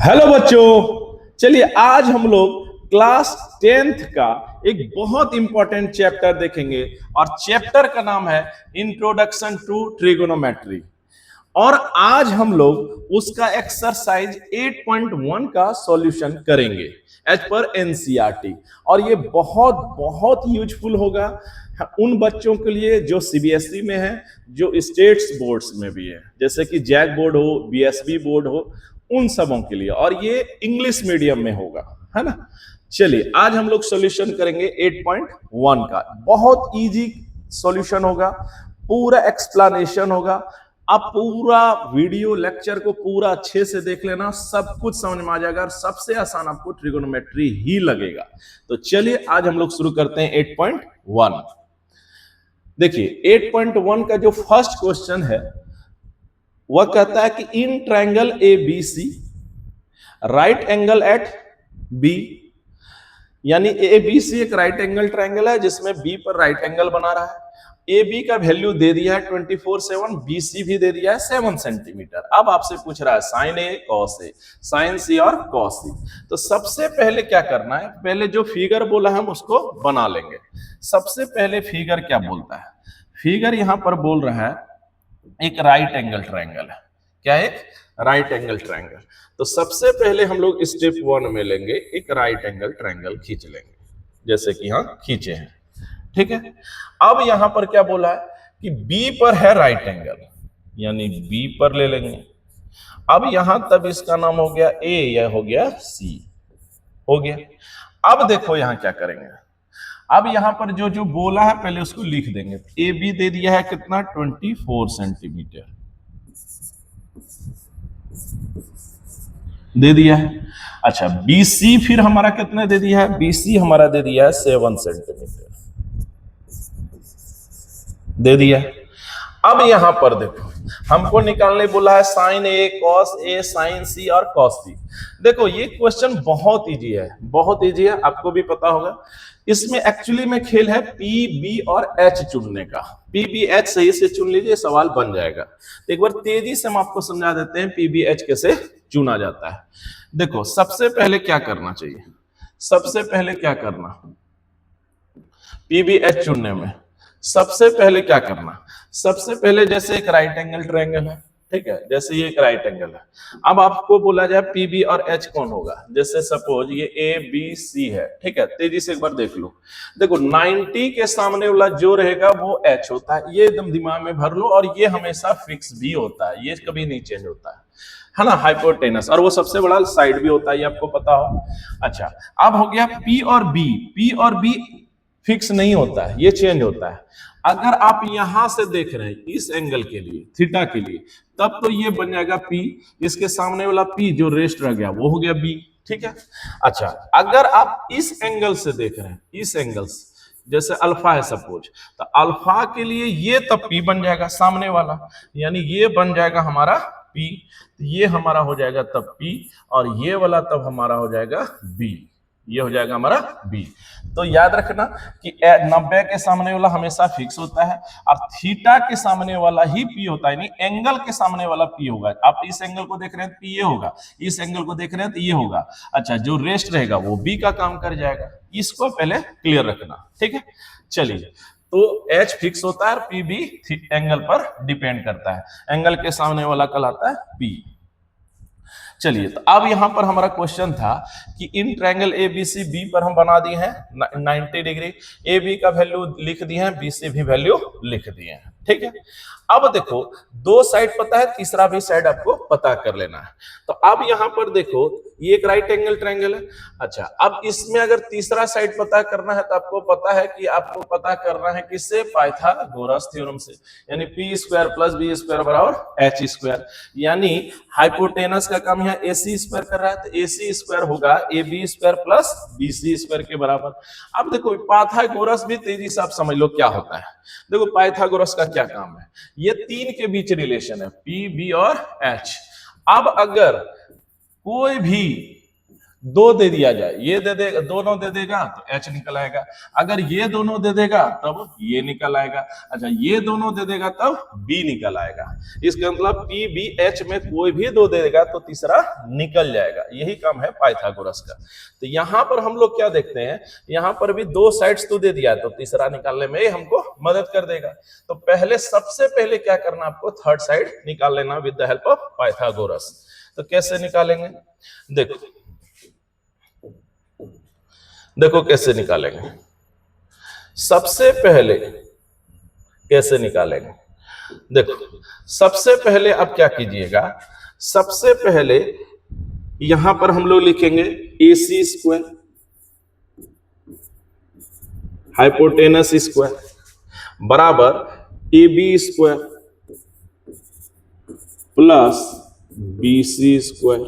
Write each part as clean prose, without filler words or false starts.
Hello बच्चों, चलिए आज हम लोग क्लास 10th का एक बहुत इंपॉर्टेंट चैप्टर देखेंगे और चैप्टर का नाम है इंट्रोडक्शन टू ट्रिगोनोमेट्री। और आज हम लोग उसका एक्सरसाइज 8.1 का सॉल्यूशन करेंगे एज पर एनसीईआरटी। और ये बहुत बहुत यूजफुल होगा उन बच्चों के लिए जो सीबीएसई में है, जो स्टेट्स बोर्ड्स में भी है, जैसे कि जैक बोर्ड हो, बीएसबी बोर्ड हो, उन सबों के लिए। और ये इंग्लिश मीडियम में होगा, है ना। चलिए आज हम लोग सॉल्यूशन करेंगे 8.1 का। बहुत इजी सॉल्यूशन होगा, पूरा एक्सप्लेनेशन होगा। आप पूरा वीडियो लेक्चर को पूरा अच्छे से देख लेना, सब कुछ समझ में आ जाएगा और सबसे आसान आपको ट्रिगोनोमेट्री ही लगेगा। तो चलिए आज हम लोग शुरू करते हैं 8.1। देखिए 8.1 का जो फर्स्ट क्वेश्चन है वह कहता है कि in triangle A B C right angle at B, यानी ए बी सी एक राइट एंगल ट्रायंगल है जिसमें बी पर राइट एंगल बना रहा है। ए बी का वैल्यू दे दिया है 24/7, बी सी भी दे दिया है 7 सेंटीमीटर। अब आपसे पूछ रहा है sine A cos A, sign सी और कॉस सी। तो सबसे पहले क्या करना है, पहले जो फिगर बोला है हम उसको बना लेंगे। सबसे पहले फिगर क्या बोलता है, फिगर यहां पर बोल रहा है एक राइट एंगल ट्रायंगल है। क्या है? एक राइट एंगल ट्रायंगल। तो सबसे पहले हम लोग स्टेप 1 में लेंगे, एक राइट एंगल ट्रायंगल खींच लेंगे जैसे कि यहां खींचे हैं, ठीक है। अब यहां पर क्या बोला है कि बी पर है राइट एंगल, यानी बी पर ले लेंगे। अब यहां तब इसका नाम हो गया ए, या हो गया सी, हो गया। अब देखो यहां क्या करेंगे, अब यहां पर जो जो बोला है पहले उसको लिख देंगे। ए बी दे दिया है कितना, 24 सेंटीमीटर दे दिया है। अच्छा बी सी फिर हमारा कितना दे दिया है, बी सी हमारा दे दिया है 7 सेंटीमीटर दे दिया है। अब यहां पर देखो हमको निकालने बोला है sine A cos A, sign सी और कॉस सी। देखो ये क्वेश्चन बहुत इजी है, बहुत इजी है, आपको भी पता होगा। इसमें एक्चुअली में खेल है पी बी और एच चुनने का। पी बी एच सही से चुन लीजिए, सवाल बन जाएगा। तो एक बार तेजी से हम आपको समझा देते हैं पी बी एच कैसे चुना जाता है। देखो सबसे पहले क्या करना चाहिए, सबसे पहले क्या करना, पी बी एच चुनने में सबसे पहले क्या करना, सबसे पहले जैसे एक राइट एंगल ट्रायंगल है, ठीक है, जैसे ये एक राइट एंगल है। अब आपको बोला जाए पी बी और एच कौन होगा, जैसे सपोज ये ए बी सी है, ठीक है। तेजी से एक बार देख लो, देखो 90 के सामने वाला जो रहेगा वो एच होता है, ये एकदम दिमाग में भर लो। और ये हमेशा फिक्स भी होता है, ये कभी नहीं चेंज होता है ना, हाइपोटेनस। और वो सबसे बड़ा साइड भी होता है, ये आपको पता हो। अच्छा अब हो गया पी और बी, पी और बी फिक्स नहीं होता है, ये चेंज होता है। अगर आप यहां से देख रहे हैं इस एंगल के लिए, थीटा के लिए, तब तो ये बन जाएगा पी, इसके सामने वाला पी जो रेस्ट रह गया वो हो गया बी, ठीक है। अच्छा अगर आप इस एंगल से देख रहे हैं, इस एंगल से, जैसे अल्फा है सपोज, तो अल्फा के लिए ये तब पी बन जाएगा सामने वाला, यानी ये बन जाएगा हमारा पी, ये हमारा हो जाएगा तब पी, और ये वाला तब हमारा हो जाएगा बी, ये हो जाएगा हमारा बी। तो याद रखना कि 90 के सामने वाला हमेशा फिक्स होता है और थीटा के सामने वाला ही पी होता है, यानी एंगल के सामने वाला पी होगा। आप इस एंगल को देख रहे हैं तो ये होगा, इस एंगल को देख रहे हैं तो ये होगा। अच्छा जो रेस्ट रहेगा वो बी का काम कर जाएगा, इसको पहले क्लियर रखना, ठीक है। चलिए तो एच फिक्स होता है और पी भी एंगल पर डिपेंड करता है, एंगल के सामने वाला कहलाता है पी। चलिए तो अब यहां पर हमारा क्वेश्चन था कि in triangle A B C, B पर हम बना दिए हैं 90 डिग्री, ए बी का वैल्यू लिख दिए हैं, बी सी भी वैल्यू लिख दिए हैं, ठीक है। अब देखो दो साइड पता है, तीसरा भी साइड आपको पता कर लेना है। तो अब यहां पर देखो ये एक राइट एंगल ट्रायंगल है। अच्छा अब इसमें अगर तीसरा साइड पता करना है तो आपको पता है कि आपको पता करना है किससे, पाइथागोरस थ्योरम से, यानी P square plus B square बराबर एच स्क्वायर। यानी हाइपोटेनस का काम यहाँ ए सी स्क्वायर कर रहा है, तो ए सी स्क्वायर होगा A B square plus B C square के बराबर। अब देखो पाइथागोरस भी तेजी से आप समझ लो क्या होता है। देखो पाइथागोरस का क्या काम है, ये तीन के बीच रिलेशन है, पी बी और एच। अब अगर कोई भी दो दे दिया जाए, ये दे देगा, दोनों दे देगा तो H निकल आएगा, अगर ये दोनों दे देगा तब ये निकल आएगा, अच्छा ये दोनों दे देगा तब B निकल आएगा। इसका मतलब P B H में कोई भी दो दे देगा तो तीसरा निकल जाएगा, यही काम है पाइथागोरस का। तो यहां पर हम लोग क्या देखते हैं, यहां पर भी दो साइड्स तो दे दिया तो तीसरा निकालने में हमको मदद कर देगा। तो पहले सबसे पहले क्या करना, आपको थर्ड साइड निकाल लेना with the help of Pythagoras. तो कैसे निकालेंगे, देखो कैसे निकालेंगे। सबसे पहले कैसे निकालेंगे, देखो सबसे पहले आप क्या कीजिएगा, सबसे पहले यहां पर हम लोग लिखेंगे AC स्क्वायर हाइपोटेनस स्क्वायर बराबर AB square plus BC square,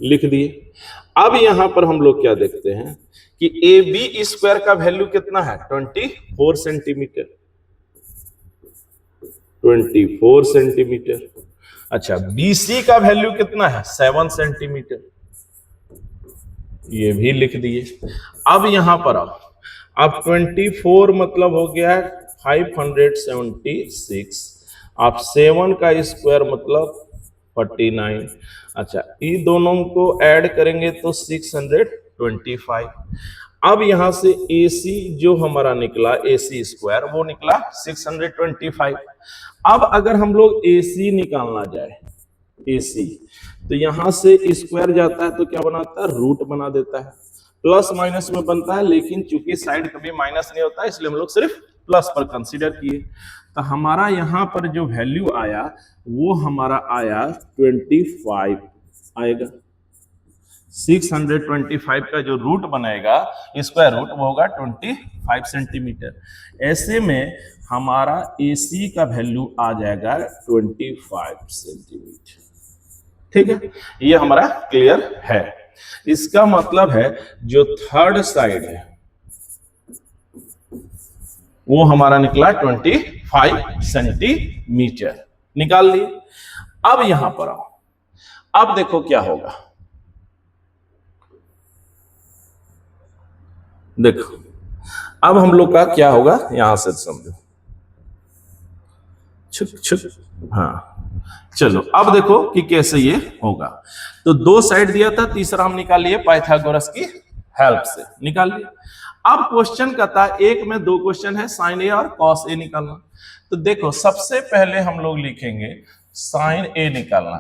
लिख दिए। अब यहां पर हम लोग क्या देखते हैं कि AB स्क्वायर का वैल्यू कितना है, 24 सेंटीमीटर, 24 सेंटीमीटर। अच्छा BC का वैल्यू कितना है, 7 सेंटीमीटर, ये भी लिख दिए। अब यहां पर आओ, अब 24 मतलब हो गया है 576, आप 7 का स्क्वायर मतलब 49। अच्छा ये दोनों को ऐड करेंगे तो 625। अब यहां से AC जो हमारा निकला AC स्क्वायर वो निकला 625। अब अगर हम लोग AC निकालना जाए AC, तो यहां से स्क्वायर जाता है तो क्या बनाता है, रूट बना देता है, प्लस माइनस में बनता है, लेकिन चूंकि साइड कभी माइनस नहीं होता इसलिए हम लोग सिर्फ प्लस पर कंसीडर किए। तो हमारा यहां पर जो वैल्यू आया वो हमारा आया 25 आएगा। 625 का जो रूट बनेगा स्क्वायर रूट वो होगा 25 सेंटीमीटर। ऐसे में हमारा AC का वैल्यू आ जाएगा 25 सेंटीमीटर। ठीक है, ये हमारा क्लियर है। इसका मतलब है जो थर्ड साइड है वो हमारा निकला 25 सेंटीमीटर, निकाल लिए। अब यहां पर आओ, अब देखो क्या होगा, देखो अब हम लोग का क्या होगा, यहां से समझो, छुक छुक, हाँ चलो अब देखो कि कैसे ये होगा। तो दो साइड दिया था, तीसरा हम निकाल लिए पाइथागोरस की हेल्प से, निकाल लिए। अब क्वेश्चन कहता है, एक में दो क्वेश्चन है, साइन ए और कॉस ए निकालना। तो देखो सबसे पहले हम लोग लिखेंगे साइन ए निकालना।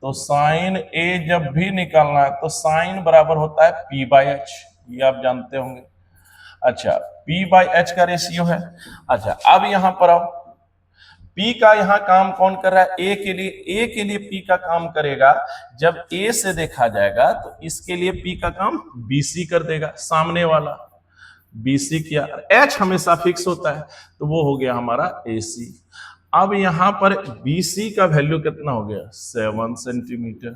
तो साइन ए जब भी निकालना है तो साइन बराबर होता है P/H, ये आप जानते होंगे। अच्छा P/H का रेशियो है। अच्छा अब यहां पर आओ, P का यहां काम कौन कर रहा है, A के लिए P का काम करेगा। जब A से देखा जाएगा तो इसके लिए P का काम BC कर देगा, सामने वाला BC किया। H हमेशा फिक्स होता है तो वो हो गया हमारा AC। अब यहां पर BC का वैल्यू कितना हो गया, 7 सेंटीमीटर।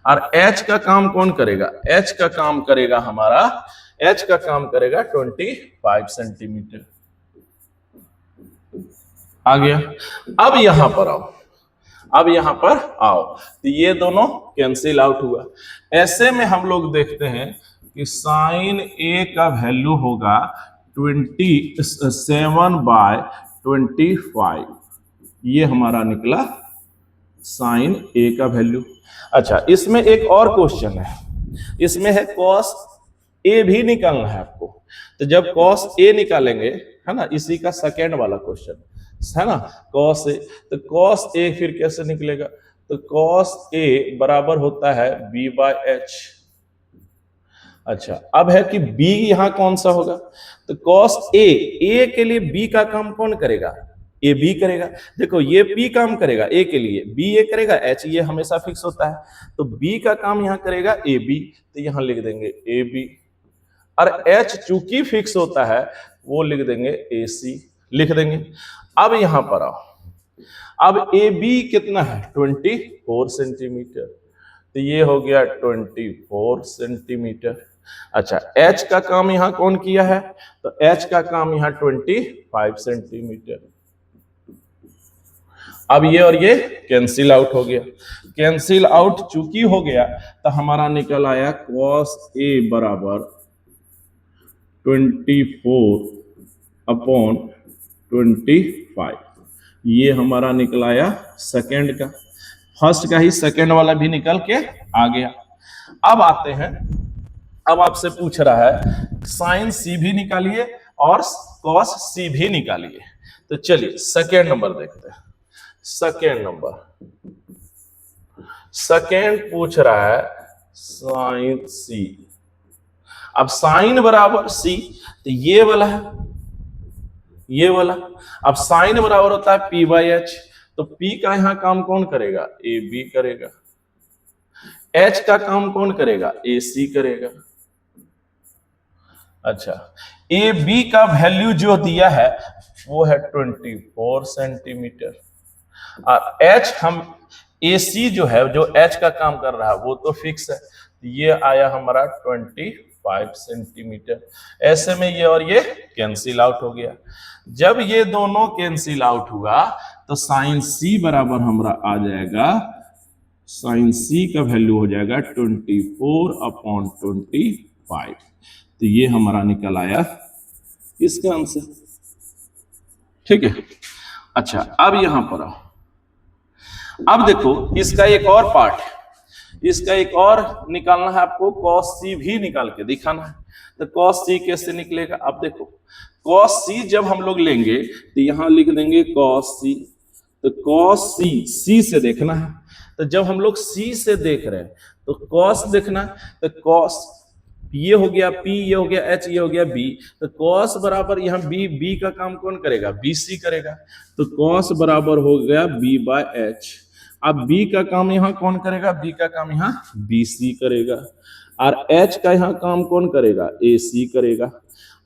और H का काम कौन करेगा, H का काम करेगा हमारा, H का काम करेगा 25 सेंटीमीटर। आ गया। अब यहां पर आओ, अब यहां पर आओ, तो ये दोनों कैंसिल आउट हुआ। ऐसे में हम लोग देखते हैं कि साइन ए का वैल्यू होगा 27/25, ये हमारा निकला साइन ए का वैल्यू। अच्छा इसमें एक और क्वेश्चन है, इसमें है कॉस ए भी निकालना है आपको। तो जब कॉस ए निकालेंगे, है ना, इसी का सेकेंड वाला क्वेश्चन है ना, कॉस ए, तो कॉस ए फिर कैसे निकलेगा, तो कॉस ए बराबर होता है B/H। अच्छा अब है कि B यहां कौन सा होगा, तो कॉस ए के लिए B का काम कौन करेगा, ए बी करेगा। देखो ये P काम करेगा A के लिए, B ए करेगा, H ये हमेशा फिक्स होता है, तो B का काम यहां करेगा AB, तो यहां लिख देंगे AB। और H चूंकि फिक्स होता है वो लिख देंगे AC, लिख देंगे। अब यहां पर आओ, अब AB कितना है 24 सेंटीमीटर, तो ये हो गया 24 सेंटीमीटर। अच्छा H का काम यहां कौन किया है, तो H का काम यहां 25 सेंटीमीटर। अब ये और ये कैंसिल आउट हो गया, कैंसिल आउट चूंकि हो गया तो हमारा निकल आया cos A बराबर 24 अपॉन 25। ये हमारा निकल आया सेकेंड का, फर्स्ट का ही सेकेंड वाला भी निकल के आ गया। अब आते हैं, अब आपसे पूछ रहा है साइन सी भी निकालिए और कॉस सी भी निकालिए। तो चलिए सेकेंड नंबर देखते हैं। सेकेंड पूछ रहा है साइन सी। अब साइन बराबर सी तो ये वाला है, ये वाला। अब साइन बराबर होता है पी बाई एच, तो पी का यहां काम कौन करेगा? ए बी करेगा। एच का काम कौन करेगा? ए सी करेगा। अच्छा, ए बी का वैल्यू जो दिया है वो है 24 सेंटीमीटर, और एच हम ए सी जो है, जो एच का काम कर रहा है वो तो फिक्स है, ये आया हमारा 25 सेंटीमीटर। ऐसे में ये और ये कैंसिल आउट हो गया। जब ये दोनों कैंसिल आउट हुआ तो साइन सी बराबर हमारा आ जाएगा, साइन सी का वैल्यू हो जाएगा 24 अपॉन 25। तो ये हमारा निकल आया इसका आंसर। ठीक है। अच्छा, अब यहां पर आओ। अब देखो इसका एक और पार्ट है, इसका एक और निकालना है आपको, cos c भी निकाल के दिखाना है। तो cos c कैसे निकलेगा? अब देखो cos c जब हम लोग लेंगे तो यहां लिख देंगे cos c। तो cos c से देखना है। तो जब हम लोग c से देख रहे हैं तो cos देखना है। तो cos ये हो गया p, ये हो गया h, ये हो गया b। तो cos बराबर यहाँ b का काम कौन करेगा? bc करेगा। तो cos बराबर हो गया b बाय h। अब b का काम यहाँ कौन करेगा? b का काम यहाँ bc करेगा, और h का यहाँ काम कौन करेगा? ac करेगा।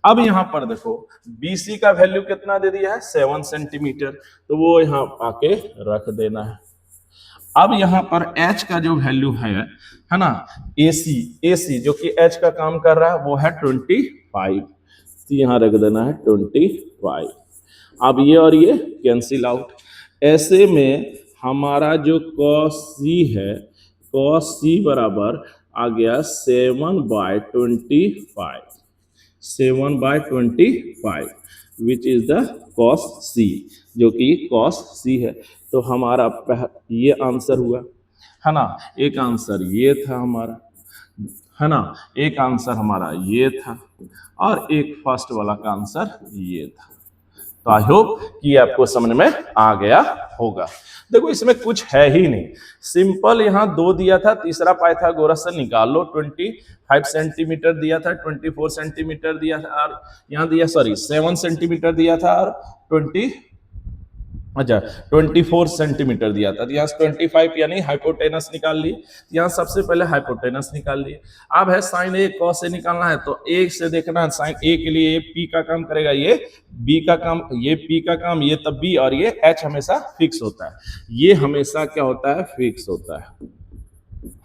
अब यहाँ पर देखो bc का वैल्यू कितना दे दिया है? 7 सेंटीमीटर, तो वो यहाँ आके रख देना है। अब यहाँ पर h का जो वैल्यू है ना, AC जो कि h का काम कर रहा है वो है 25, तो यहाँ रख देना है 25। अब ये और ये कैंसिल आउट। ऐसे में हमारा जो cos c है, cos c बराबर आ गया 7/25, 7/25 which is the cos c, जो कि cos c है। तो हमारा ये आंसर हुआ है ना। एक आंसर ये था हमारा, है ना, एक आंसर हमारा ये था, और एक फर्स्ट वाला का आंसर ये था। तो आई होप कि आपको समझ में आ गया होगा। देखो इसमें कुछ है ही नहीं, सिंपल यहाँ 2 दिया था, तीसरा पाइथागोरस से निकाल लो। 25 सेंटीमीटर दिया था, 24 सेंटीमीटर दिया था, और यहाँ दिया 7 सेंटीमीटर दिया था, और 24 सेंटीमीटर दिया था। यहाँ 25 यानी हाइपोटेनस निकाल लिए। यहाँ सबसे पहले हाइपोटेनस निकाल लिए। अब है साइन ए कॉस ए निकालना है, तो एक से देखना है। साइन ए के लिए पी का काम करेगा, ये बी का काम, ये पी का काम, ये तब बी, और ये एच हमेशा फिक्स होता है। ये हमेशा क्या होता है? फिक्स होता है,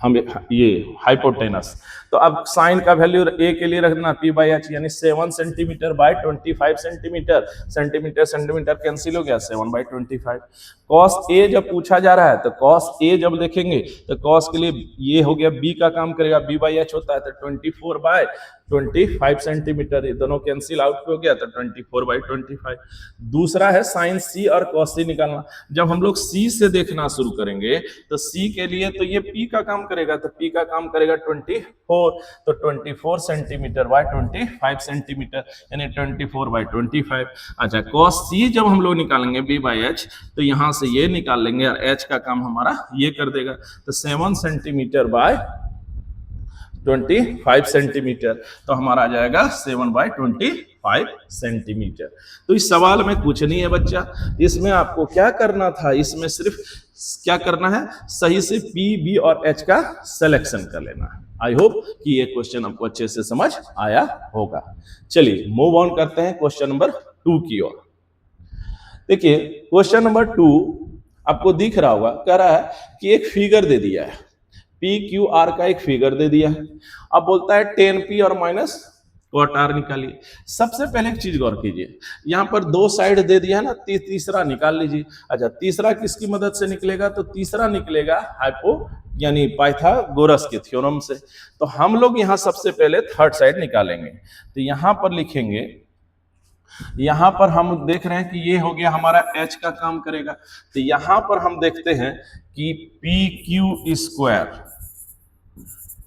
हम ये हाइपोटेनस। तो अब साइन का वैल्यू ए के लिए रखना पी बाई एच, यानी 7 centimetre bye 25 centimetre. Centimetre cancel हो गया, 7/25। कॉस ए जब पूछा जा रहा है तो कॉस ए जब देखेंगे तो कॉस के लिए ये हो गया बी का काम करेगा, बी बाई एच होता है, तो 24/25 सेंटीमीटर। ये दोनों कैंसिल आउट हो गया, तो 24/25। दूसरा है साइन सी और कॉस सी निकालना। जब हम लोग सी से देखना शुरू करेंगे तो सी के लिए तो ये पी का काम करेगा, तो पी का काम करेगा 24, तो 24 सेंटीमीटर बाय 25 सेंटीमीटर, यानी 24/25। अच्छा, cos c जब हम लोग निकालेंगे b बाई एच, तो यहां से ये निकाल लेंगे, और h का काम हमारा ये कर देगा। तो 7 सेंटीमीटर बाय 25 सेंटीमीटर, तो हमारा आ जाएगा 7/25 सेंटीमीटर। तो इस सवाल में कुछ नहीं है बच्चा, इसमें आपको क्या करना था? इसमें सिर्फ क्या करना है? सही से P, B और H का सिलेक्शन कर लेना है। आई होप कि ये क्वेश्चन आपको अच्छे से समझ आया होगा। चलिए मूव ऑन करते हैं क्वेश्चन नंबर 2 की ओर। देखिए क्वेश्चन नंबर 2 आपको दिख रहा होगा, कह रहा है कि एक फिगर दे दिया है, PQR का एक फिगर दे दिया है। अब बोलता है tan P और माइनस कॉट आर निकालिए। सबसे पहले एक चीज गौर कीजिए, यहाँ पर दो साइड दे दिया है ना, तीसरा निकाल लीजिए। अच्छा, तीसरा किसकी मदद से निकलेगा? तो तीसरा निकलेगा हाइपो यानी पाइथागोरस के थ्योरम से। तो हम लोग यहाँ सबसे पहले थर्ड साइड निकालेंगे। तो यहाँ पर लिखेंगे, यहां पर हम देख रहे हैं कि ये हो गया हमारा h का काम करेगा। तो यहां पर हम देखते हैं कि पी क्यू स्क्वायर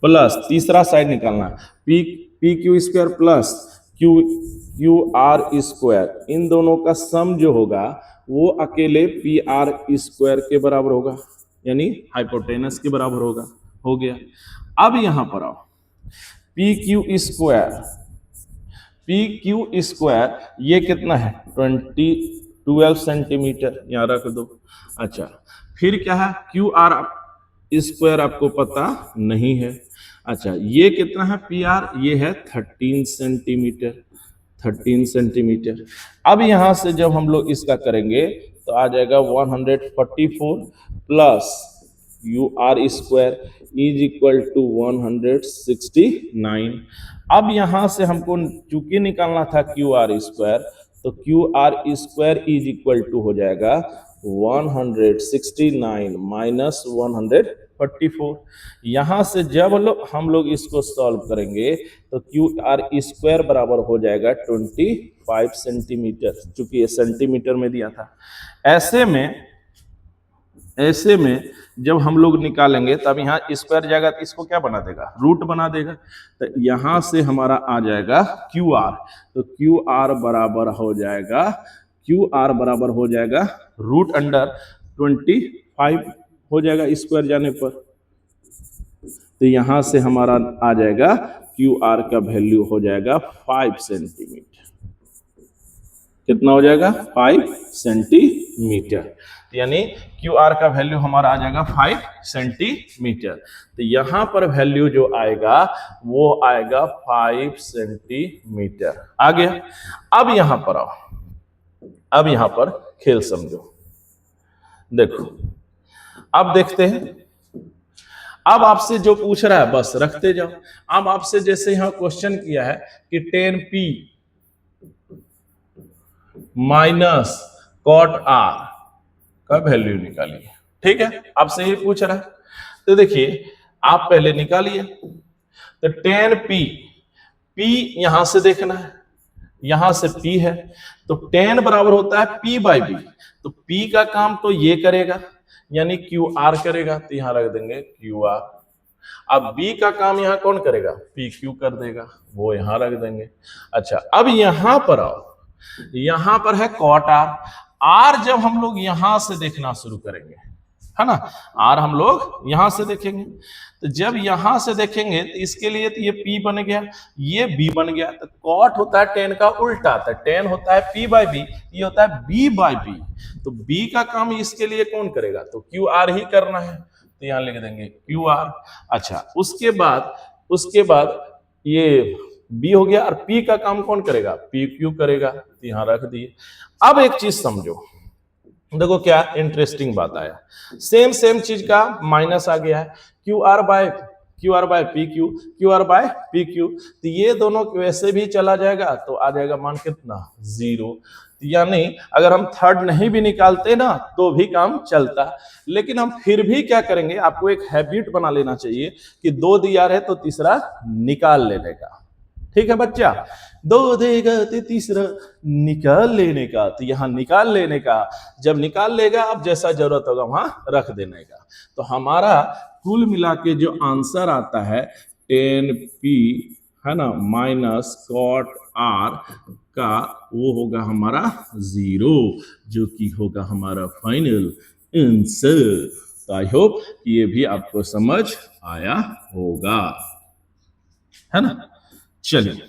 प्लस, तीसरा साइड निकालना, P Q square plus Q R square, इन दोनों का सम जो होगा वो अकेले पी आर स्क्वायर के बराबर होगा, यानी हाइपोटेनस के बराबर होगा। हो गया। अब यहां पर आओ, पी क्यू स्क्वायर ये कितना है? 12 सेंटीमीटर, यहाँ रख दो। अच्छा, फिर क्या है? क्यू आर स्क्वायर आपको पता नहीं है। अच्छा, ये कितना है? पी आर ये है 13 सेंटीमीटर। अब यहां से जब हम लोग इसका करेंगे तो आ जाएगा 144 plus U R square is equal to 169। अब यहां से हमको चूंकि निकालना था क्यू आर स्क्वायर, तो Q R square is equal to हो जाएगा 169 माइनस 144। यहां से जब हम लोग इसको सॉल्व करेंगे तो क्यू आर स्क्वायर बराबर हो जाएगा 25 सेंटीमीटर, चूंकि ये सेंटीमीटर में दिया था। ऐसे में जब हम लोग निकालेंगे तब यहाँ स्क्वायर जाएगा तो इसको क्या बना देगा? रूट बना देगा। तो यहां से हमारा आ जाएगा क्यू आर, तो क्यू आर बराबर हो जाएगा रूट अंडर 25 हो जाएगा स्क्वायर जाने पर। तो यहां से हमारा आ जाएगा क्यू आर का वैल्यू हो जाएगा 5 सेंटीमीटर। कितना हो जाएगा? 5 सेंटीमीटर। यानी क्यू आर का वैल्यू हमारा आ जाएगा 5 सेंटीमीटर। तो यहां पर वैल्यू जो आएगा वो आएगा 5 सेंटीमीटर। आ गया। अब यहां पर आओ, अब यहां पर खेल समझो। देखो, अब देखते हैं। अब आपसे जो पूछ रहा है बस रखते जाओ। अब आपसे जैसे यहां क्वेश्चन किया है कि 10p माइनस कॉट आर का वैल्यू निकालिए, ठीक है? आपसे ये पूछ रहा है। तो देखिए, आप पहले निकालिए। तो 10p, p यहां से देखना है, यहां से p है, तो 10 बराबर होता है p बाई b। तो p का काम तो ये करेगा, यानी क्यू आर करेगा, तो यहां रख देंगे क्यू आर। अब b का काम यहां कौन करेगा? p क्यू कर देगा, वो यहां रख देंगे। अच्छा, अब यहां पर आओ, यहां पर है कॉट आर। आर जब हम लोग यहां से देखना शुरू करेंगे, है ना, आर हम लोग यहां से देखेंगे। तो जब यहां से देखेंगे तो इसके लिए तो ये p बन गया, ये b बन गया। तो कॉट होता है 10 का उल्टा, तो 10 होता है p बाई b, ये होता है b बाई b। तो b का काम इसके लिए कौन करेगा? तो क्यू आर ही करना है, तो यहां लिख देंगे क्यू आर। अच्छा, उसके बाद ये b हो गया, और p का काम कौन करेगा? p क्यू करेगा, तो यहां रख दिए। अब एक चीज समझो, देखो क्या इंटरेस्टिंग बात आया। सेम चीज का माइनस आ गया है, Q R by P Q. तो ये दोनों वैसे भी चला जाएगा, तो आ जाएगा मान कितना? 0। यानी अगर हम थर्ड नहीं भी निकालते ना तो भी काम चलता। लेकिन हम फिर भी क्या करेंगे, आपको एक हैबिट बना लेना चाहिए कि 2 दिया है तो तीसरा निकाल लेने का। ठीक है बच्चा? 2 देगा तो तीसरा निकाल लेने का। तो यहां निकाल लेने का, जब निकाल लेगा अब जैसा जरूरत होगा वहां रख देने का। तो हमारा कुल मिला के जो आंसर आता है 10p, है ना, माइनस कॉट आर का, वो होगा हमारा 0, जो कि होगा हमारा फाइनल आंसर। तो आई होप ये भी आपको समझ आया होगा, है ना? चलिए,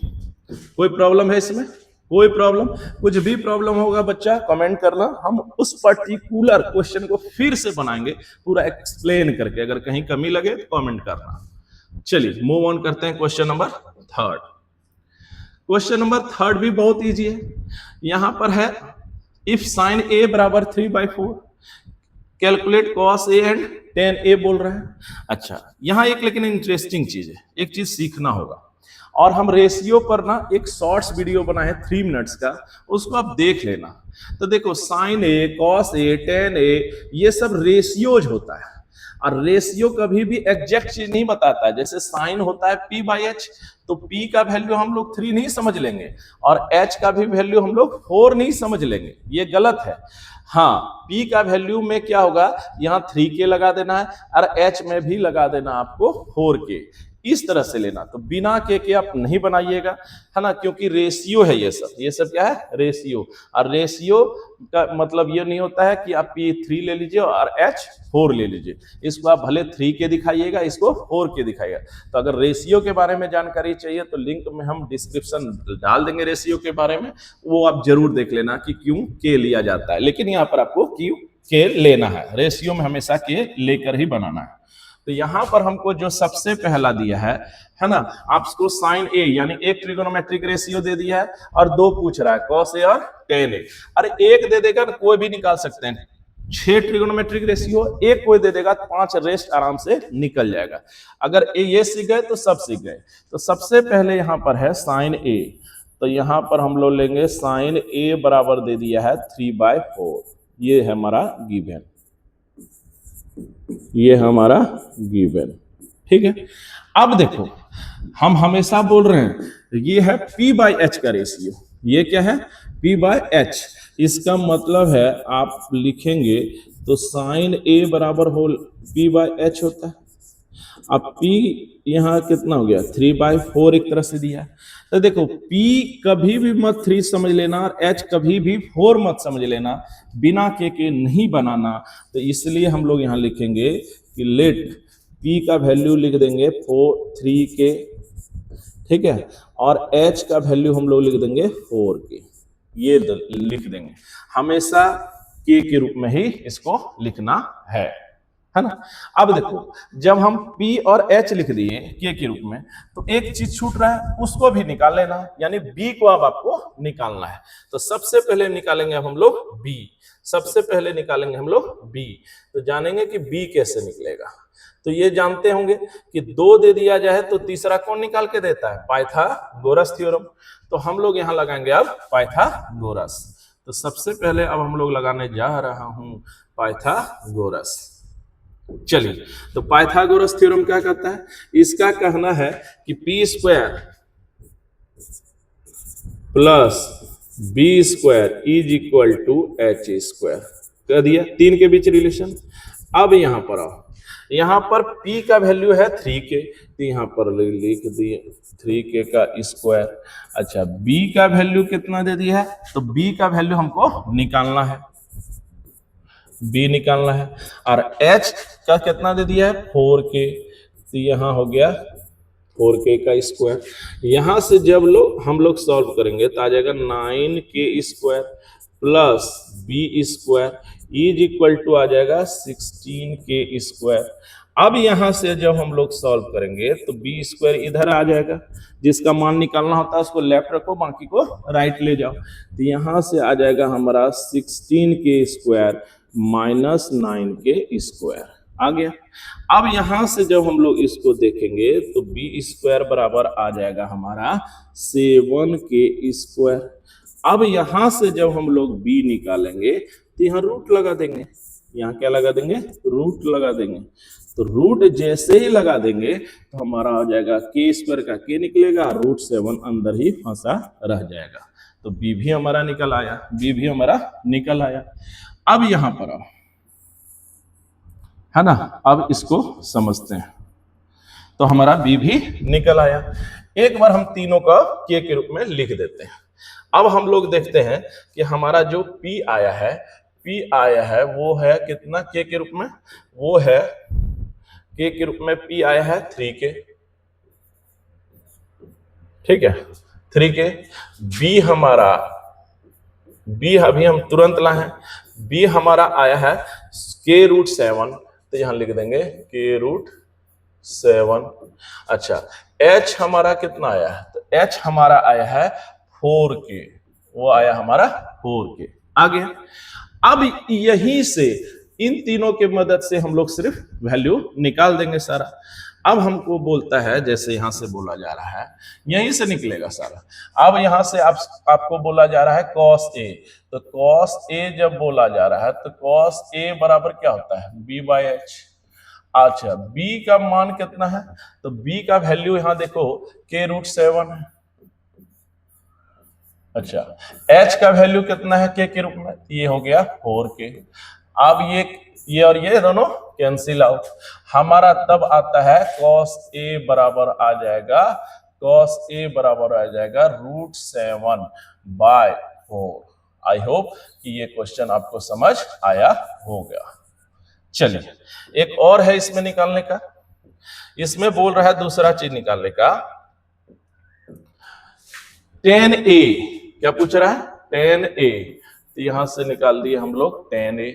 कोई प्रॉब्लम है इसमें? कोई प्रॉब्लम? कुछ भी प्रॉब्लम होगा बच्चा कमेंट करना, हम उस पर्टिकुलर क्वेश्चन को फिर से बनाएंगे पूरा एक्सप्लेन करके। अगर कहीं कमी लगे तो कमेंट करना। चलिए मूव ऑन करते हैं क्वेश्चन नंबर 3। क्वेश्चन नंबर 3 भी बहुत इजी है। यहां पर है इफ साइन ए बराबर 3/4 calculate cos A and tan a बोल रहा है। अच्छा, यहां एक लेकिन इंटरेस्टिंग चीज है, एक चीज सीखना होगा। और हम रेशियो पर ना एक शॉर्ट्स वीडियो बनाए 3 मिनट्स का, उसको आप देख लेना। तो देखो sign A, cos A, ten ए, ये सब रेशियोज होता है। और रेशियो कभी भी एग्जैक्ट चीज नहीं बताता है। जैसे साइन होता है पी बाई एच, तो पी का वैल्यू हम लोग 3 नहीं समझ लेंगे और एच का भी वैल्यू हम लोग 4 नहीं समझ लेंगे, ये गलत है। हाँ, पी का वैल्यू में क्या होगा, यहाँ 3 के लगा देना है और एच में भी लगा देना आपको 4 के, इस तरह से लेना। तो बिना के आप नहीं बनाइएगा, है ना, क्योंकि रेशियो है ये सब क्या है, रेशियो। और रेशियो का मतलब ये नहीं होता है कि आप P3 ले लीजिए और H4 ले लीजिए। इसको आप भले 3 के दिखाइएगा, इसको 4 के दिखाइएगा। तो अगर रेशियो के बारे में जानकारी चाहिए तो लिंक में हम डिस्क्रिप्शन डाल देंगे रेशियो के बारे में, वो आप जरूर देख लेना कि क्यों के लिया जाता है। लेकिन यहाँ पर आपको क्यों के लेना है, रेशियो में हमेशा के लेकर ही बनाना है। तो यहां पर हमको जो सबसे पहला दिया है ना, आपको साइन ए यानी एक ट्रिगोनोमेट्रिक रेशियो दे दिया है और 2 पूछ रहा है, कॉस ए और टेन ए। अरे एक दे देगा तो कोई भी निकाल सकते हैं, 6 ट्रिगोनोमेट्रिक रेशियो, एक कोई दे देगा तो 5 रेस्ट आराम से निकल जाएगा। अगर ये सीख गए तो सब सीख गए। तो सबसे पहले यहां पर है साइन ए, तो यहां पर हम लोग लेंगे साइन ए बराबर दे दिया है 3/4, ये है हमारा गिवन, ये हमारा गिवन, ठीक है। अब देखो हम हमेशा बोल रहे हैं ये है P बाई एच का रेशियो, ये क्या है P बाई एच। इसका मतलब है आप लिखेंगे तो साइन ए बराबर होल P बाई एच होता है। अब P यहाँ कितना हो गया 3/4, एक तरह से दिया है। तो देखो P कभी भी मत 3 समझ लेना और H कभी भी 4 मत समझ लेना, बिना के नहीं बनाना। तो इसलिए हम लोग यहाँ लिखेंगे कि लेट P का वैल्यू लिख देंगे 3 के, ठीक है, और H का वैल्यू हम लोग लिख देंगे 4 के, ये लिख देंगे। हमेशा के रूप में ही इसको लिखना है ना। अब देखो जब हम P और H लिख दिए के रूप में, तो एक चीज छूट रहा है, उसको भी निकाल लेना, यानी B को अब आपको निकालना है। तो सबसे पहले निकालेंगे अब हम लोग B, सबसे पहले निकालेंगे हम लोग B। तो जानेंगे कि B कैसे निकलेगा। तो ये जानते होंगे कि 2 दे दिया जाए तो तीसरा कौन निकाल के देता है, पाइथागोरस थ्योरम। तो हम लोग यहाँ लगाएंगे अब पाइथागोरस। तो सबसे पहले अब हम लोग लगाने जा रहा हूं पाइथागोरस। चलिए, तो पाइथागोरस थ्योरम क्या कहता है, इसका कहना है कि P square plus B square is equal to H square, कह दिया 3 के बीच रिलेशन। अब यहां पर आओ, यहां पर P का वैल्यू है 3 के, तो यहां पर लिख दिए 3 के का स्क्वायर। अच्छा, B का वैल्यू कितना दे दिया है, तो B का वैल्यू हमको निकालना है, B निकालना है। और H का कितना दे दिया है 4 के, तो यहां हो गया 4 के का स्क्वायर। यहां से जब हम लोग सॉल्व करेंगे तो आ जाएगा 9 के square plus B square is equal to आ जाएगा 16 के स्क्वायर। अब यहां से जब हम लोग सॉल्व करेंगे तो B स्क्वायर इधर आ जाएगा, जिसका मान निकालना होता है उसको लेफ्ट रखो, बाकी को राइट ले जाओ। तो यहां से आ जाएगा हमारा 16 के स्क्वायर माइनस 9 के स्क्वायर आ गया। अब यहां से जब हम लोग इसको देखेंगे तो B स्क्वायर बराबर आ जाएगा हमारा 7 के स्क्वायर। अब यहां से जब हम लोग B निकालेंगे तो यहाँ रूट लगा देंगे, यहाँ क्या लगा देंगे, रूट लगा देंगे। तो रूट जैसे ही लगा देंगे तो हमारा हो जाएगा के स्क्वायर का के निकलेगा, रूट 7 अंदर ही फंसा रह जाएगा। तो B भी हमारा निकल आया, B भी हमारा निकल आया। अब यहां पर आओ, है ना, अब इसको समझते हैं। तो हमारा B भी निकल आया। एक बार हम तीनों का के रूप में लिख देते हैं। अब हम लोग देखते हैं कि हमारा जो P आया है वो है कितना के रूप में, वो है के रूप में P आया है 3 के, ठीक है, 3 के। B हमारा, B अभी हम तुरंत लाए, B हमारा आया है के रूट 7, तो यहां लिख देंगे के रूट 7। अच्छा, H हमारा कितना आया है, तो H हमारा आया है 4 के, वो आया हमारा 4 के। आ गया। अब यहीं से इन तीनों के मदद से हम लोग सिर्फ वैल्यू निकाल देंगे सारा। अब हमको बोलता है, जैसे यहां से बोला जा रहा है, यहीं से निकलेगा सारा। अब यहां से आपको बोला जा रहा है cos a, तो cos a जब बोला जा रहा है तो cos a बराबर क्या होता है, b बाई एच। अच्छा, b का मान कितना है, तो b का वैल्यू यहां देखो k√7 है। अच्छा, h का वैल्यू कितना है k के रूप में, ये हो गया 4k। अब ये और ये दोनों कैंसिल आउट, हमारा तब आता है cos a बराबर आ जाएगा, cos a बराबर आ जाएगा √7/4। आई होप कि ये क्वेश्चन आपको समझ आया होगा। चलिए एक और है इसमें निकालने का, इसमें बोल रहा है दूसरा चीज निकालने का, tan a, क्या पूछ रहा है, tan a, तो यहां से निकाल दिए हम लोग tan a।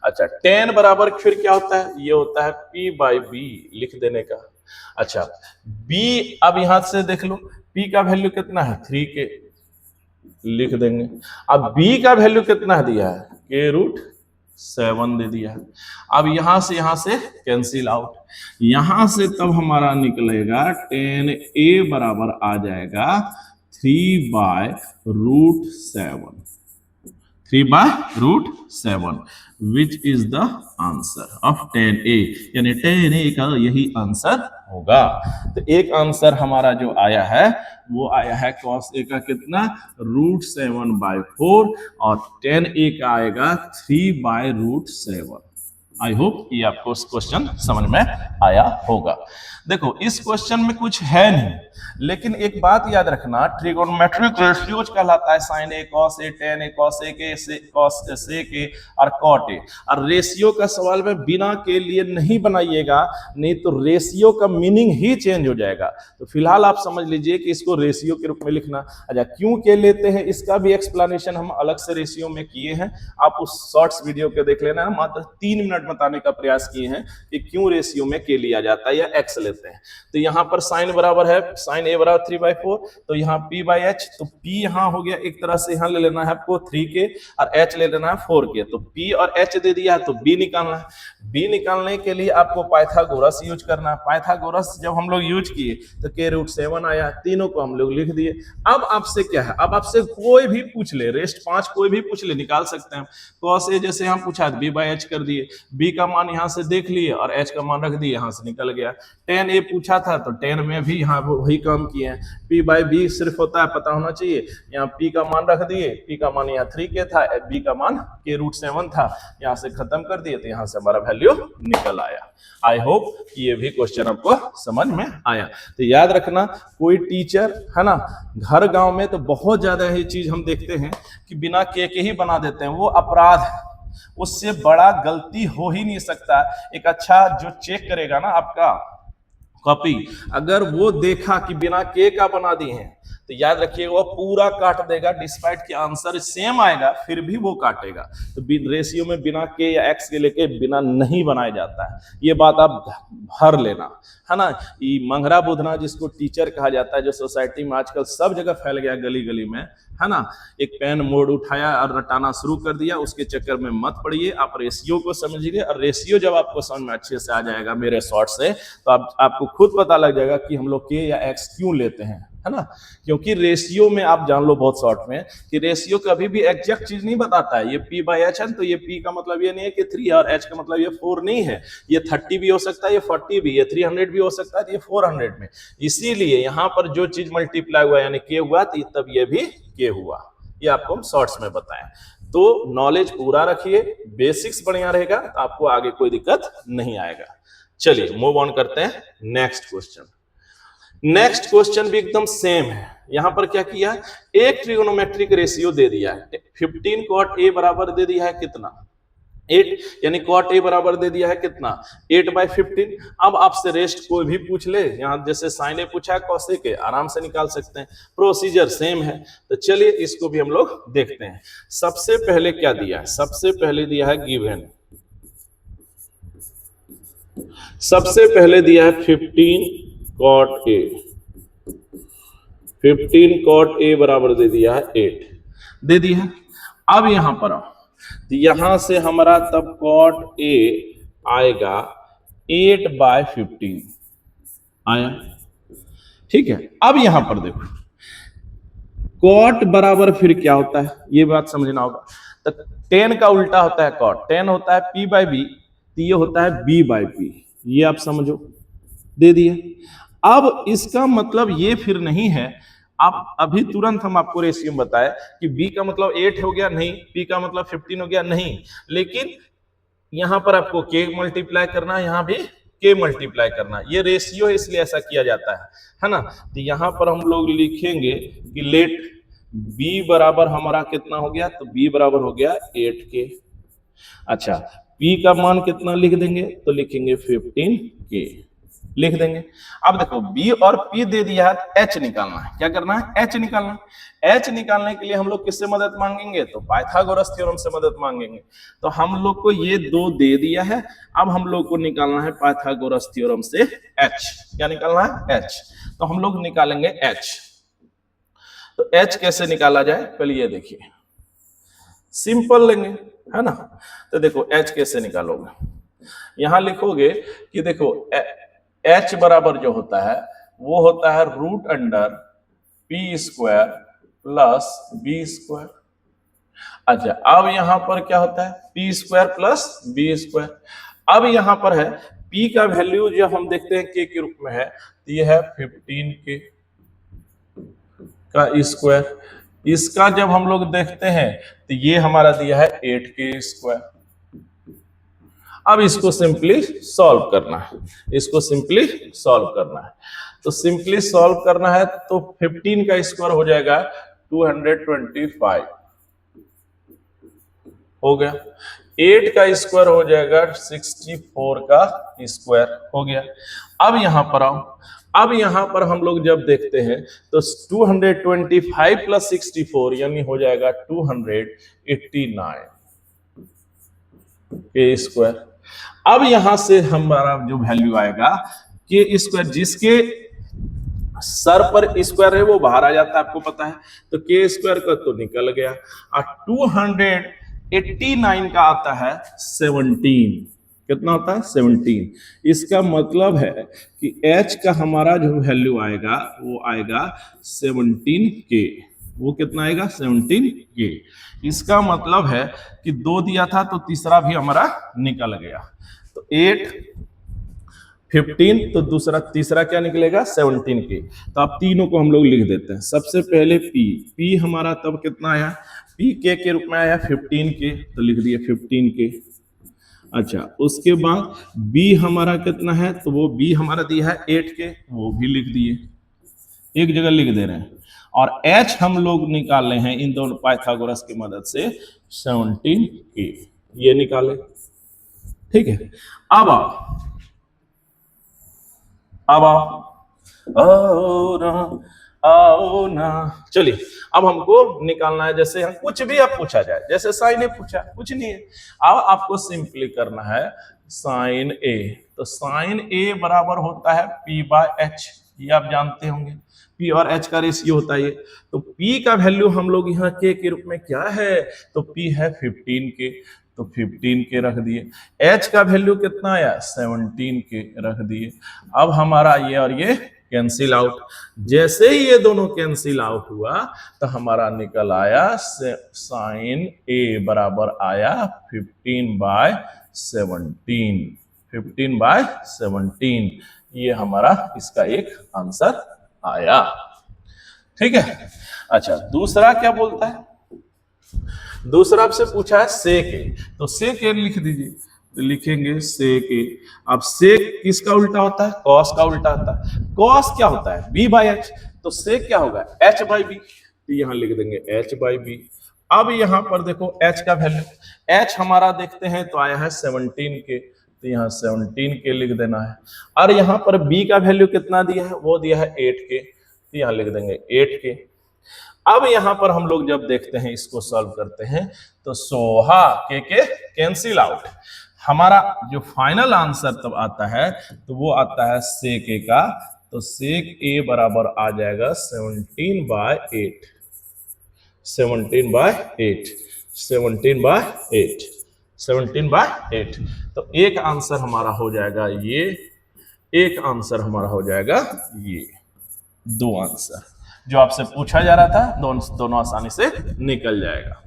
अच्छा, tan बराबर फिर क्या होता है, ये होता है p बाई बी, लिख देने का। अच्छा, b अब यहां से देख लो, p का वैल्यू कितना है 3k, लिख देंगे। अब b का वैल्यू कितना दिया है, k√7 दे दिया है। अब यहां से कैंसिल आउट, यहां से तब हमारा निकलेगा tan a बराबर आ जाएगा 3/√7, which is the answer of tan a, यानी tan a का यही आंसर होगा। तो एक आंसर हमारा जो आया है वो आया है cos a का कितना, √7/4, और tan a का आएगा 3/√7। आई होप ये आपको क्वेश्चन समझ में आया होगा। देखो इस क्वेश्चन में कुछ है नहीं, लेकिन एक बात याद रखना, ट्रिगोनोमेट्रिक रेशियोज कहलाता है sin a cos a tan a cos a के cos sec a और cot a। और रेशियो का सवाल में बिना के लिए नहीं बनाइएगा, नहीं तो रेशियो का मीनिंग ही चेंज हो जाएगा। तो फिलहाल आप समझ लीजिए कि इसको रेशियो के रूप में लिखना। अच्छा, क्यों के लेते हैं इसका भी एक्सप्लेनेशन हम अलग से रेशियो में किए हैं, आप उस शॉर्ट्स वीडियो के देख लेना। मात्र 3 मिनट बताने का प्रयास किए हैं कि क्यों रेशियो में के लिया जाता है या एक्स लेते हैं। तो यहाँ पर साइन बराबर है, साइन a बराबर 3/4, तो यहाँ p बाई एच, तो p यहाँ हो गया, एक तरह से यहाँ ले लेना है आपको 3k और h ले लेना है 4k। तो p और h दे दिया है, तो b निकालना है। b निकालने के लिए आपको पाइथागोरस यूज करना है। पाइथागोरस जब हम लोग यूज किए तो k√7 आया, तीनों को हम लोग लिख दिए। अब आपसे क्या है, अब आपसे कोई भी पूछ ले, रेस्ट 5 कोई भी पूछ ले, निकाल सकते हैं। cos a जैसे हम पूछा b बाई एच कर दिए, b का मान यहाँ से देख लिए और h का मान रख दिए, यहाँ से निकल गया। tan a पूछा था तो tan में भी यहाँ वही काम किए हैं, p बाई b सिर्फ होता है, पता होना चाहिए। यहाँ p का मान रख दिए, p का मान यहाँ 3k था, b का मान k√7 था, यहाँ से खत्म कर दिए, तो यहाँ से हमारा वैल्यू निकल आया। आई होप कि ये भी क्वेश्चन आपको समझ में आया। तो याद रखना, कोई टीचर है ना, घर गांव में तो बहुत ज्यादा ये चीज हम देखते हैं कि बिना के ही बना देते हैं, वो अपराध है, उससे बड़ा गलती हो ही नहीं सकता। एक अच्छा जो चेक करेगा ना आपका कॉपी, अगर वो देखा कि बिना के का बना दिए हैं, तो याद रखिएगा वो पूरा काट देगा, डिस्पाइट कि आंसर सेम आएगा फिर भी वो काटेगा। तो रेशियो में बिना के या एक्स के लेके बिना नहीं बनाया जाता है, ये बात आप भर लेना, है ना। ये मंगरा बुधना जिसको टीचर कहा जाता है, जो सोसाइटी में आजकल सब जगह फैल गया, गली गली में, है ना। एक पेन मोड़ उठाया और रटाना शुरू कर दिया, उसके चक्कर में मत पड़िए, आप रेशियो को समझिए। और रेशियो जब आपको समझ में अच्छे से आ जाएगा मेरे शॉर्ट से, तो आपको खुद पता लग जाएगा कि हम लोग के या एक्स क्यों लेते हैं, है ना। क्योंकि रेशियो में आप जान लो बहुत शॉर्ट में कि रेशियो कभी भी एग्जैक्ट चीज नहीं बताता है। ये p बाई एच है, तो ये p का मतलब ये नहीं है कि 3 और h का मतलब ये 4 नहीं है। ये 30 भी हो सकता है, ये 40 भी, ये 300 भी हो सकता है, ये 400 में। इसीलिए यहाँ पर जो चीज मल्टीप्लाई हुआ यानी के हुआ, तो तब ये भी के हुआ। ये आपको हम शॉर्ट्स में बताएं। तो नॉलेज पूरा रखिए, बेसिक्स बढ़िया रहेगा, तो आपको आगे कोई दिक्कत नहीं आएगा। चलिए मूव ऑन करते हैं नेक्स्ट क्वेश्चन। नेक्स्ट क्वेश्चन भी एकदम सेम है। यहां पर क्या किया, एक ट्रिगोनोमेट्रिक रेशियो दे दिया है, 15 cot a बराबर दे दिया है कितना 8, यानी cot a बराबर दे दिया है कितना 8/15। अब आपसे रेस्ट कोई भी पूछ ले, यहां जैसे sin a पूछा है cos a के, आराम से निकाल सकते हैं, प्रोसीजर सेम है। तो चलिए इसको भी हम लोग देखते हैं। सबसे पहले क्या दिया है, सबसे पहले दिया है गिवन, सबसे पहले दिया है 15 cot a, 15 cot a बराबर दे दिया है 8, दे दिया है। अब यहां पर तो यहां से हमारा तब cot a आएगा 8/15, आया। ठीक है, अब यहां पर देखो कॉट बराबर फिर क्या होता है, ये बात समझना होगा। तो टेन का उल्टा होता है कॉट, टेन होता है पी बाई बी, तो ये होता है बी बाई पी, ये आप समझो, दे दिए। अब इसका मतलब ये फिर नहीं है, आप अभी तुरंत हम आपको रेशियो बताए कि b का मतलब 8 हो गया, नहीं, p का मतलब 15 हो गया, नहीं, लेकिन यहां पर आपको k मल्टीप्लाई करना है, यहां भी k मल्टीप्लाई करना है, ये रेशियो है इसलिए ऐसा किया जाता है ना। तो यहां पर हम लोग लिखेंगे कि लेट b बराबर हमारा कितना हो गया, तो b बराबर हो गया 8k। अच्छा, p का मान कितना लिख देंगे, तो लिखेंगे 15k लिख देंगे। अब देखो b और p दे दिया है, h निकालना है, क्या करना है, h निकालना है। h निकालने के लिए हम लोग किससे मदद मांगेंगे, तो पाइथागोरस थ्योरम से मदद मांगेंगे। तो हम लोग को ये दो दे दिया है, अब हम लोग को निकालना है पाइथागोरस थ्योरम से h, क्या निकालना है, h। तो हम लोग निकालेंगे h। तो h कैसे निकाला जाए, पहले ये देखिए, सिंपल लेंगे, है ना। तो देखो h कैसे निकालोगे, यहां लिखोगे कि देखो h बराबर जो होता है वो होता है root under P square plus B square. अच्छा, अब यहां पर क्या होता है, P square plus B square. अब यहां पर है p का वैल्यू जो हम देखते हैं k के रूप में है, तो ये है 15k का स्क्वायर। इसका जब हम लोग देखते हैं तो ये हमारा दिया है 8k स्क्वायर। अब इसको सिंपली सॉल्व करना है, इसको सिंपली सॉल्व करना है। तो सिंपली सॉल्व करना है तो 15 का स्क्वायर हो जाएगा 225 हो गया, 8 का स्क्वायर हो जाएगा 64 का स्क्वायर हो गया। अब यहां पर आओ, अब यहां पर हम लोग जब देखते हैं तो 225 प्लस 64 यानी हो जाएगा 289 के स्क्वायर। अब यहां से हमारा जो वैल्यू आएगा के स्क्वायर, जिसके सर पर स्क्वायर है वो बाहर आ जाता है, आपको पता है, तो के स्क्वायर का तो निकल गया, और 289 का आता है 17। कितना होता है, 17। इसका मतलब है कि h का हमारा जो वैल्यू आएगा वो आएगा 17k। वो कितना आएगा, 17k। इसका मतलब है कि 2 दिया था तो तीसरा भी हमारा निकल गया, तो 8 15, तो दूसरा तीसरा क्या निकलेगा, 17k। तो आप तीनों को हम लोग लिख देते हैं। सबसे पहले p हमारा तब कितना आया, p के रूप में आया 15k, तो लिख दिए 15k। अच्छा, उसके बाद b हमारा कितना है, तो वो b हमारा दिया है 8k, वो भी लिख दिए, एक जगह लिख दे रहे हैं। और h हम लोग निकाले हैं इन दोनों पाइथागोरस की मदद से 17k, ये निकाले। ठीक है, अब आओ ना, चलिए अब हमको निकालना है, जैसे हम कुछ भी आप पूछा जाए, जैसे साइन ए पूछा, कुछ नहीं है, अब आपको सिंपली करना है साइन ए। तो साइन ए बराबर होता है p बाय एच, ये आप जानते होंगे, p और h का रेशियो होता है ये। तो p का वैल्यू हम लोग यहाँ k के रूप में क्या है, तो p है 15k, तो 15k रख दिए। h का वैल्यू कितना आया, 17k रख दिए। अब हमारा ये और ये कैंसिल आउट, जैसे ही ये दोनों कैंसिल आउट हुआ तो हमारा निकल आया साइन a बराबर आया 15/17, 15/17। ये हमारा इसका एक आंसर आया। ठीक है, अच्छा दूसरा क्या बोलता है, दूसरा आपसे पूछा है सेक ए, तो सेक ए लिख दीजिए, तो लिखेंगे सेक ए। अब सेक किसका उल्टा होता है, कॉस का उल्टा होता है। कॉस क्या होता है, b बाई एच, तो सेक क्या होगा, h बाई बी, तो यहां लिख देंगे h बाई बी। अब यहां पर देखो h का वैल्यू, h हमारा देखते हैं तो आया है 17k, तो यहाँ 17k लिख देना है। और यहाँ पर b का वैल्यू कितना दिया है, वो दिया है 8k, तो यहाँ लिख देंगे 8k। अब यहां पर हम लोग जब देखते हैं, इसको सॉल्व करते हैं, तो सोहा के कैंसिल आउट, हमारा जो फाइनल आंसर तब आता है तो वो आता है सेक ए का, तो सेक ए बराबर आ जाएगा 17/8, 17/8, 17/8, 17/8। तो एक आंसर हमारा हो जाएगा ये एक आंसर हमारा हो जाएगा ये, 2 आंसर जो आपसे पूछा जा रहा था, दोनों आसानी से निकल जाएगा।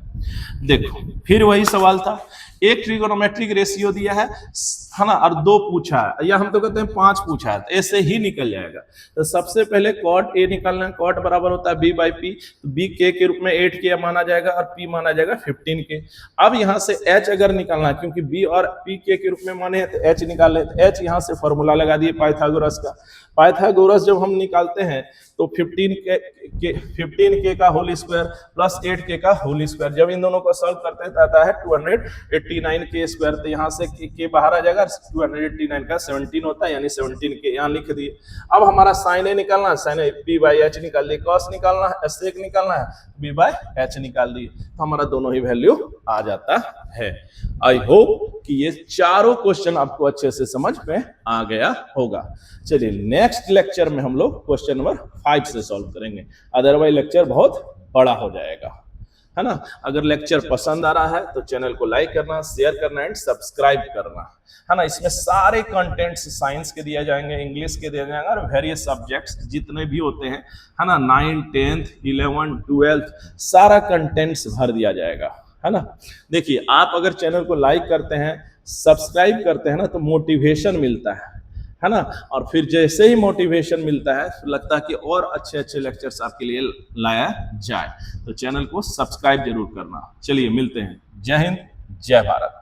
देखो फिर वही सवाल था, एक ट्रिगोनोमेट्रिक रेशियो दिया है ना, और 2 पूछा है, या हम तो कहते हैं 5 पूछा है, तो ऐसे ही निकल जाएगा। तो सबसे पहले कॉट ए निकालना है, कॉट बराबर होता है बी बाई पी, तो बी के रूप में 8 माना जाएगा और पी माना जाएगा 15 अब यहाँ से एच अगर निकालना है, क्योंकि बी और पी के रूप में माने हैं तो एच निकाल ले, तो एच यहाँ से फॉर्मूला लगा दिए पाइथागोरस का। पाइथागोरस जब हम निकालते हैं तो 15 का होल स्क्वायर प्लस 8 का होल स्क्वायर, जब इन दोनों को सॉल्व करते हैं तो आता है 289 के स्क्वायर, तो यहाँ से के बाहर आ जाएगा, 289 का 17 होता है, यानी 17 के यहाँ लिख दिए। अब हमारा साइन ए निकालना है, sine A B by H निकाल दिए, कॉस निकालना है, सेक निकालना है, बी बाई एच निकाल दिए, तो हमारा दोनों ही वैल्यू आ जाता है। आई होप कि ये चारों क्वेश्चन आपको अच्छे से समझ में आ गया होगा। चलिए नेक्स्ट लेक्चर में हम लोग क्वेश्चन नंबर 5 से सॉल्व करेंगे, अदरवाइज लेक्चर बहुत बड़ा हो जाएगा, है ना। अगर लेक्चर पसंद आ रहा है तो चैनल को लाइक करना, शेयर करना एंड सब्सक्राइब करना, है ना। इसमें सारे कंटेंट्स साइंस के दिए जाएंगे, इंग्लिश के दिए जाएंगे, और वेरियस सब्जेक्ट्स जितने भी होते हैं, है ना, 9th 10th 11th 12th सारा कंटेंट्स भर दिया जाएगा, है ना। देखिए आप अगर चैनल को लाइक करते हैं, सब्सक्राइब करते हैं ना, तो मोटिवेशन मिलता है ना, और फिर जैसे ही मोटिवेशन मिलता है तो लगता है कि और अच्छे अच्छे लेक्चर्स आपके लिए लाया जाए, तो चैनल को सब्सक्राइब जरूर करना। चलिए मिलते हैं, जय हिंद जय भारत।